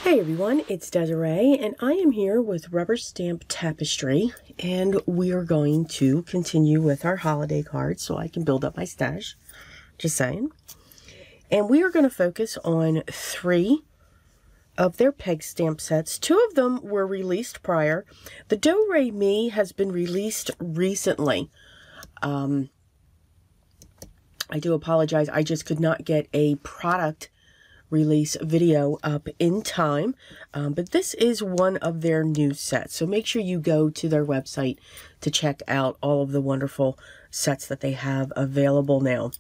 Hey everyone, it's Desiree and I am here with Rubber Stamp Tapestry, and we are going to continue with our holiday cards so I can build up my stash. Just saying. And we are going to focus on 3 of their peg stamp sets. 2 of them were released prior. The Do Re Mi has been released recently. I do apologize, I just could not get a product release video up in time, but this is one of their new sets, so make sure you go to their website to check out all of the wonderful sets that they have available now.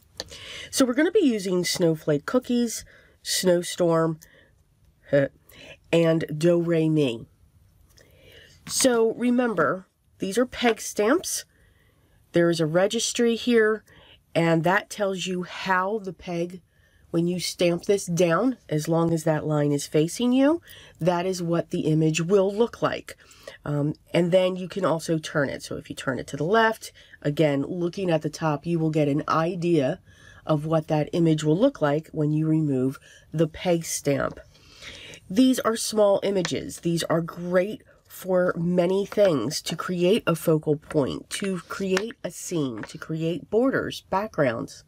So we're going to be using Snowflake Cookies, Snowstorm, and Do Re Mi. So remember, these are peg stamps. There is a registry here, and that tells you how the peg, when you stamp this down, as long as that line is facing you, that is what the image will look like. And then you can also turn it. So if you turn it to the left, again, looking at the top, you will get an idea of what that image will look like when you remove the peg stamp. These are small images. These are great for many things: to create a focal point, to create a scene, to create borders, backgrounds,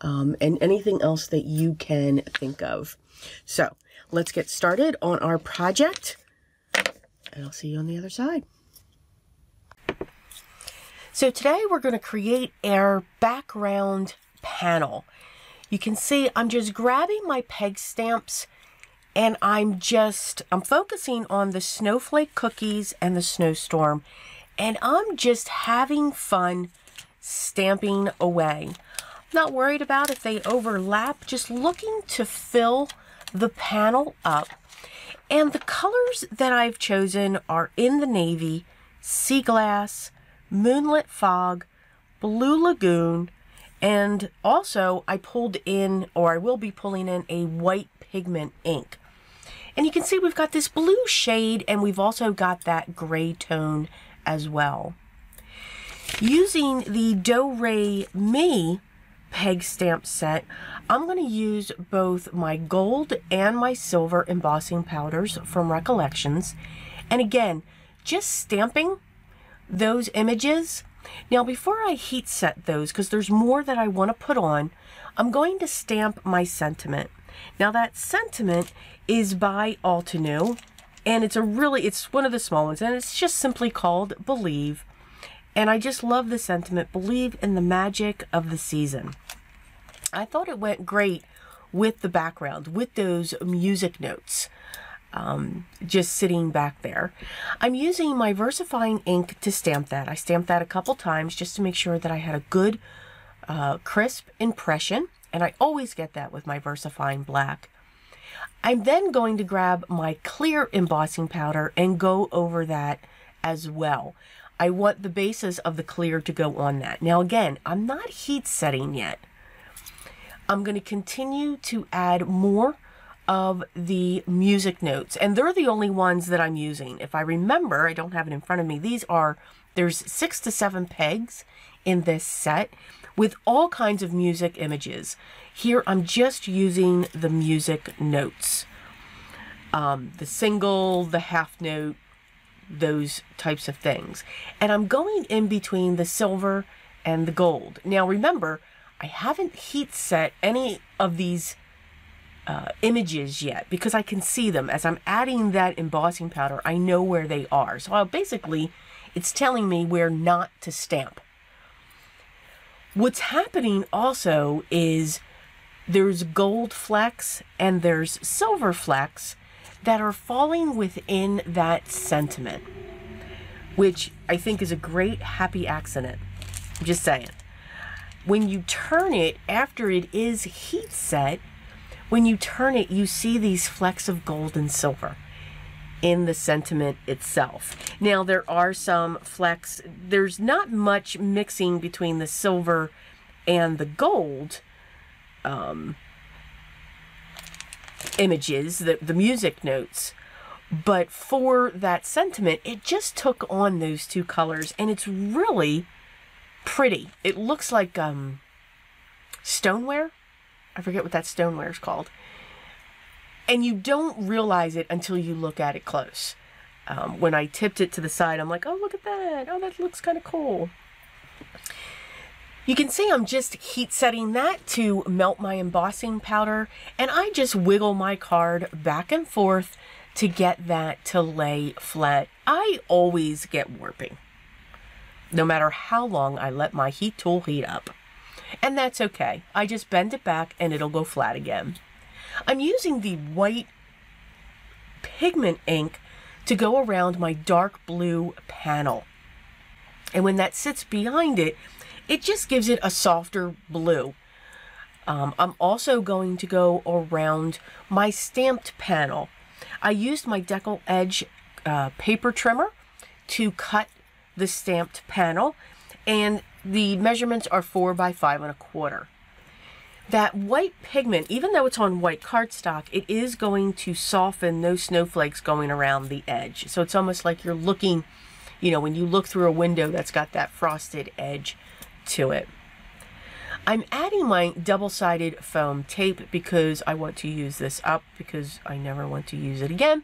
and anything else that you can think of. So let's get started on our project, and I'll see you on the other side. So today we're going to create our background panel. You can see I'm just grabbing my peg stamps, and I'm focusing on the Snowflake Cookies and the Snowstorm, and I'm just having fun stamping away. Not worried about if they overlap, just looking to fill the panel up. And the colors that I've chosen are in the navy, sea glass, moonlit fog, blue lagoon, and also I pulled in, or I will be pulling in, a white pigment ink. And you can see we've got this blue shade, and we've also got that gray tone as well. Using the Do Re Mi peg stamp set, I'm going to use both my gold and my silver embossing powders from Recollections, and again, just stamping those images. Now before I heat set those, because there's more that I want to put on, I'm going to stamp my sentiment. Now that sentiment is by Altenew, and it's one of the small ones, and it's just simply called Believe. And I just love the sentiment, believe in the magic of the season. I thought it went great with the background, with those music notes, just sitting back there. I'm using my VersaFine ink to stamp that. I stamped that a couple times just to make sure that I had a good, crisp impression. And I always get that with my VersaFine black. I'm then going to grab my clear embossing powder and go over that as well. I want the bases of the clear to go on that. Now again, I'm not heat setting yet. I'm going to continue to add more of the music notes, and they're the only ones that I'm using. If I remember, I don't have it in front of me, there's 6 to 7 pegs in this set with all kinds of music images. Here I'm just using the music notes. The single, the half note, those types of things. And I'm going in between the silver and the gold. Now remember, I haven't heat set any of these images yet because I can see them. As I'm adding that embossing powder, I know where they are. So it's telling me where not to stamp. What's happening also is there's gold flecks and there's silver flecks that are falling within that sentiment, which I think is a great happy accident. I'm just saying. When you turn it, after it is heat set, when you turn it, you see these flecks of gold and silver in the sentiment itself. Now there are some flecks, there's not much mixing between the silver and the gold images, the music notes, but for that sentiment, it just took on those 2 colors, and it's really pretty. It looks like stoneware. I forget what that stoneware is called. And you don't realize it until you look at it close. When I tipped it to the side, I'm like, oh, look at that. Oh, that looks kind of cool. You can see I'm just heat setting that to melt my embossing powder, and I just wiggle my card back and forth to get that to lay flat. I always get warping, no matter how long I let my heat tool heat up. And that's okay. I just bend it back and it'll go flat again. I'm using the white pigment ink to go around my dark blue panel. And when that sits behind it, it just gives it a softer blue. I'm also going to go around my stamped panel. I used my decal edge paper trimmer to cut the stamped panel, and the measurements are 4 by 5 1/4. That white pigment, even though it's on white cardstock, it is going to soften those snowflakes going around the edge. So it's almost like you're looking, you know, when you look through a window that's got that frosted edge to it. I'm adding my double-sided foam tape because I want to use this up because I never want to use it again.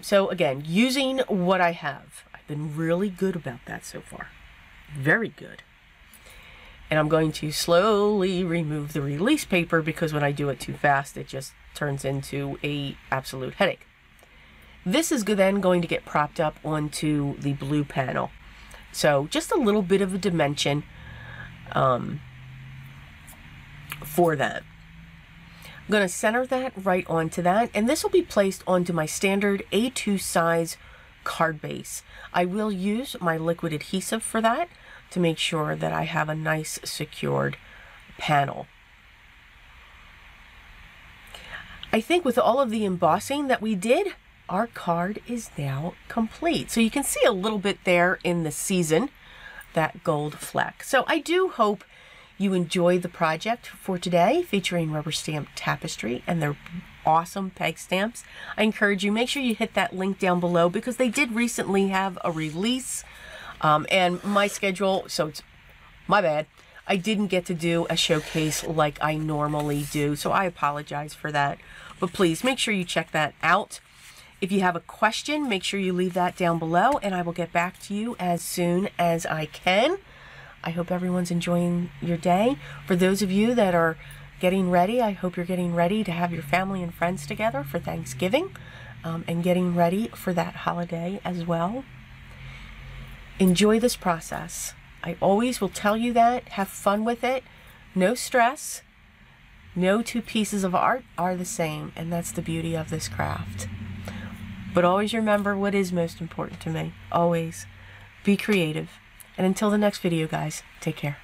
So again, using what I have. I've been really good about that so far. Very good. And I'm going to slowly remove the release paper because when I do it too fast, it just turns into an absolute headache. This is then going to get propped up onto the blue panel. So just a little bit of a dimension for that. I'm going to center that right onto that, and this will be placed onto my standard A2 size card base. I will use my liquid adhesive for that to make sure that I have a nice secured panel. I think with all of the embossing that we did, our card is now complete. So you can see a little bit there in the season, that gold fleck. So I do hope you enjoy the project for today, featuring rubber stamp Tapestry and their awesome peg stamps. I encourage you, make sure you hit that link down below because they did recently have a release. And my schedule, so it's my bad. I didn't get to do a showcase like I normally do, so I apologize for that. But please make sure you check that out. If you have a question, make sure you leave that down below, and I will get back to you as soon as I can. I hope everyone's enjoying your day. For those of you that are getting ready, I hope you're getting ready to have your family and friends together for Thanksgiving, and getting ready for that holiday as well. Enjoy this process. I always will tell you that. Have fun with it. No stress. No two pieces of art are the same, and that's the beauty of this craft. But always remember what is most important to me. Always be creative. And until the next video, guys, take care.